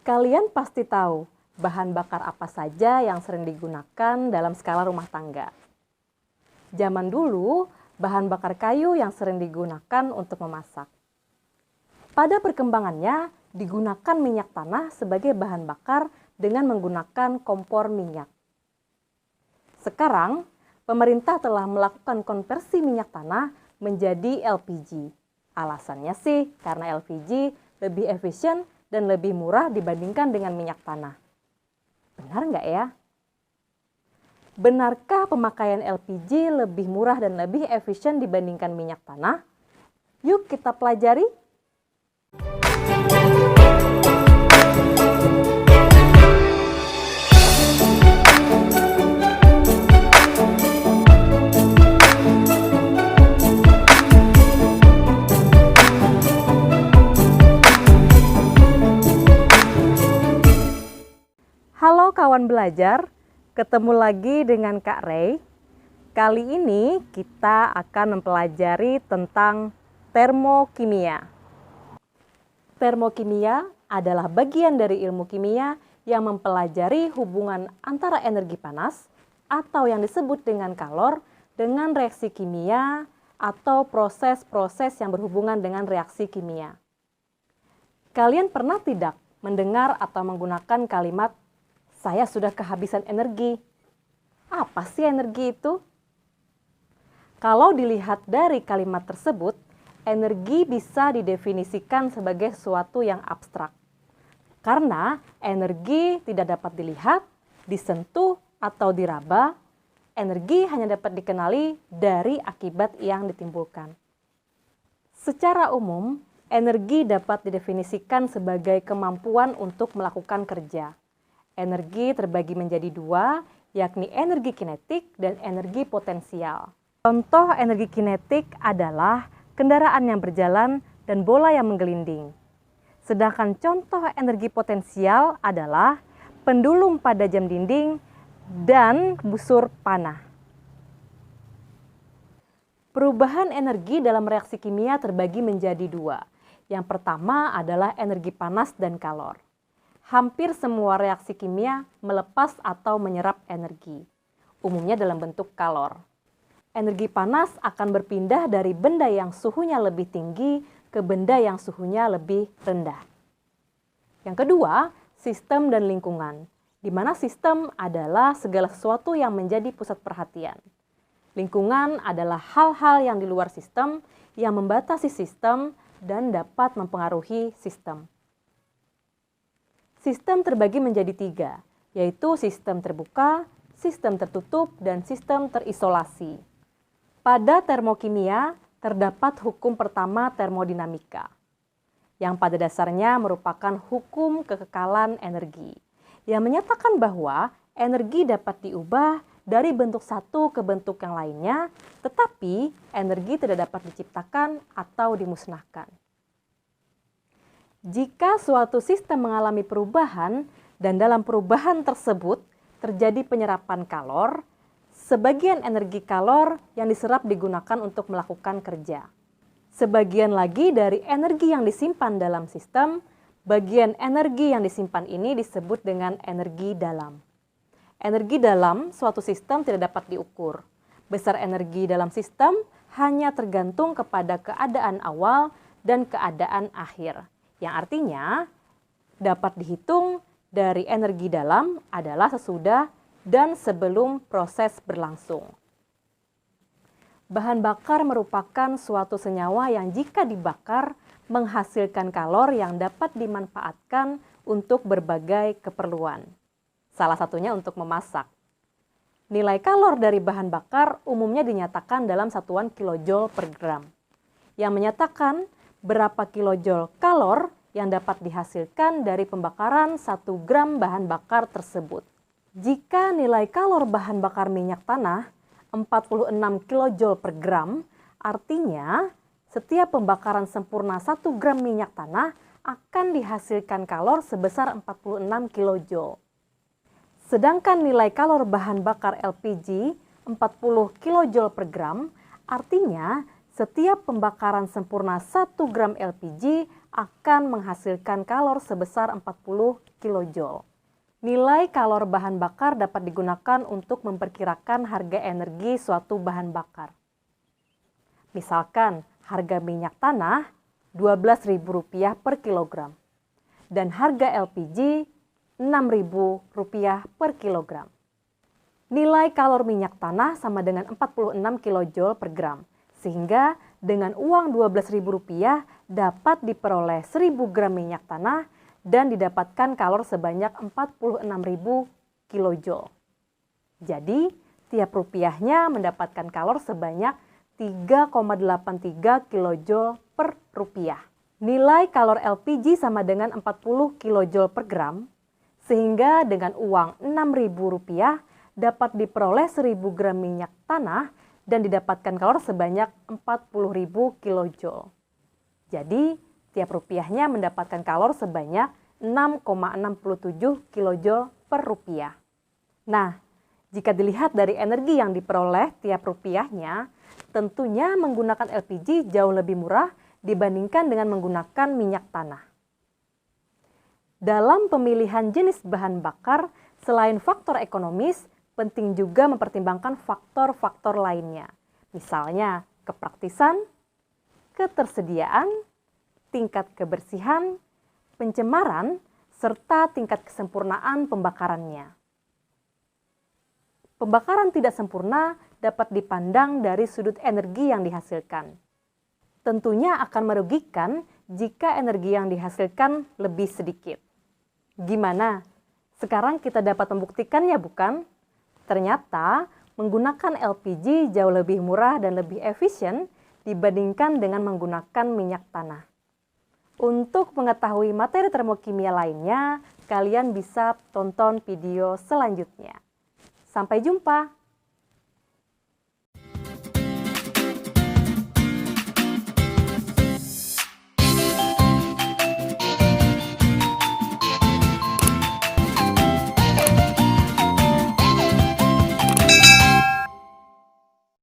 Kalian pasti tahu bahan bakar apa saja yang sering digunakan dalam skala rumah tangga. Zaman dulu, bahan bakar kayu yang sering digunakan untuk memasak. Pada perkembangannya, digunakan minyak tanah sebagai bahan bakar dengan menggunakan kompor minyak. Sekarang, pemerintah telah melakukan konversi minyak tanah menjadi LPG. Alasannya sih karena LPG lebih efisien dan lebih murah dibandingkan dengan minyak tanah. Benar nggak ya? Benarkah pemakaian LPG lebih murah dan lebih efisien dibandingkan minyak tanah? Yuk kita pelajari. Halo kawan belajar, ketemu lagi dengan Kak Ray. Kali ini kita akan mempelajari tentang termokimia. Termokimia adalah bagian dari ilmu kimia yang mempelajari hubungan antara energi panas atau yang disebut dengan kalor dengan reaksi kimia atau proses-proses yang berhubungan dengan reaksi kimia. Kalian pernah tidak mendengar atau menggunakan kalimat "saya sudah kehabisan energi"? Apa sih energi itu? Kalau dilihat dari kalimat tersebut, energi bisa didefinisikan sebagai sesuatu yang abstrak. Karena energi tidak dapat dilihat, disentuh, atau diraba, energi hanya dapat dikenali dari akibat yang ditimbulkan. Secara umum, energi dapat didefinisikan sebagai kemampuan untuk melakukan kerja. Energi terbagi menjadi dua, yakni energi kinetik dan energi potensial. Contoh energi kinetik adalah kendaraan yang berjalan dan bola yang menggelinding. Sedangkan contoh energi potensial adalah pendulum pada jam dinding dan busur panah. Perubahan energi dalam reaksi kimia terbagi menjadi dua. Yang pertama adalah energi panas dan kalor. Hampir semua reaksi kimia melepas atau menyerap energi, umumnya dalam bentuk kalor. Energi panas akan berpindah dari benda yang suhunya lebih tinggi ke benda yang suhunya lebih rendah. Yang kedua, sistem dan lingkungan, di mana sistem adalah segala sesuatu yang menjadi pusat perhatian. Lingkungan adalah hal-hal yang di luar sistem yang membatasi sistem dan dapat mempengaruhi sistem. Sistem terbagi menjadi tiga, yaitu sistem terbuka, sistem tertutup, dan sistem terisolasi. Pada termokimia, terdapat hukum pertama termodinamika, yang pada dasarnya merupakan hukum kekekalan energi, yang menyatakan bahwa energi dapat diubah dari bentuk satu ke bentuk yang lainnya, tetapi energi tidak dapat diciptakan atau dimusnahkan. Jika suatu sistem mengalami perubahan dan dalam perubahan tersebut terjadi penyerapan kalor, sebagian energi kalor yang diserap digunakan untuk melakukan kerja. Sebagian lagi dari energi yang disimpan dalam sistem, bagian energi yang disimpan ini disebut dengan energi dalam. Energi dalam suatu sistem tidak dapat diukur. Besar energi dalam sistem hanya tergantung kepada keadaan awal dan keadaan akhir. Yang artinya dapat dihitung dari energi dalam adalah sesudah dan sebelum proses berlangsung. Bahan bakar merupakan suatu senyawa yang jika dibakar menghasilkan kalor yang dapat dimanfaatkan untuk berbagai keperluan. Salah satunya untuk memasak. Nilai kalor dari bahan bakar umumnya dinyatakan dalam satuan kilojoule per gram, yang menyatakan berapa kilojoule kalor yang dapat dihasilkan dari pembakaran 1 gram bahan bakar tersebut. Jika nilai kalor bahan bakar minyak tanah 46 kilojoule per gram, artinya setiap pembakaran sempurna 1 gram minyak tanah akan dihasilkan kalor sebesar 46 kilojoule. Sedangkan nilai kalor bahan bakar LPG 40 kilojoule per gram, artinya setiap pembakaran sempurna 1 gram LPG akan menghasilkan kalor sebesar 40 kilojoule. Nilai kalor bahan bakar dapat digunakan untuk memperkirakan harga energi suatu bahan bakar. Misalkan harga minyak tanah Rp12.000 per kilogram dan harga LPG Rp6.000 per kilogram. Nilai kalor minyak tanah sama dengan 46 kilojoule per gram, sehingga dengan uang Rp12.000 dapat diperoleh 1.000 gram minyak tanah dan didapatkan kalor sebanyak 46.000 kilojoule. Jadi, tiap rupiahnya mendapatkan kalor sebanyak 3,83 kilojoule per rupiah. Nilai kalor LPG sama dengan 40 kilojoule per gram, sehingga dengan uang Rp6.000 dapat diperoleh 1.000 gram minyak tanah dan didapatkan kalor sebanyak 40.000 kilojoule. Jadi, tiap rupiahnya mendapatkan kalor sebanyak 6,67 kilojoule per rupiah. Nah, jika dilihat dari energi yang diperoleh tiap rupiahnya, tentunya menggunakan LPG jauh lebih murah dibandingkan dengan menggunakan minyak tanah. Dalam pemilihan jenis bahan bakar, selain faktor ekonomis, penting juga mempertimbangkan faktor-faktor lainnya. Misalnya, kepraktisan, ketersediaan, tingkat kebersihan, pencemaran, serta tingkat kesempurnaan pembakarannya. Pembakaran tidak sempurna dapat dipandang dari sudut energi yang dihasilkan. Tentunya akan merugikan jika energi yang dihasilkan lebih sedikit. Gimana? Sekarang kita dapat membuktikannya, bukan? Ternyata menggunakan LPG jauh lebih murah dan lebih efisien dibandingkan dengan menggunakan minyak tanah. Untuk mengetahui materi termokimia lainnya, kalian bisa tonton video selanjutnya. Sampai jumpa!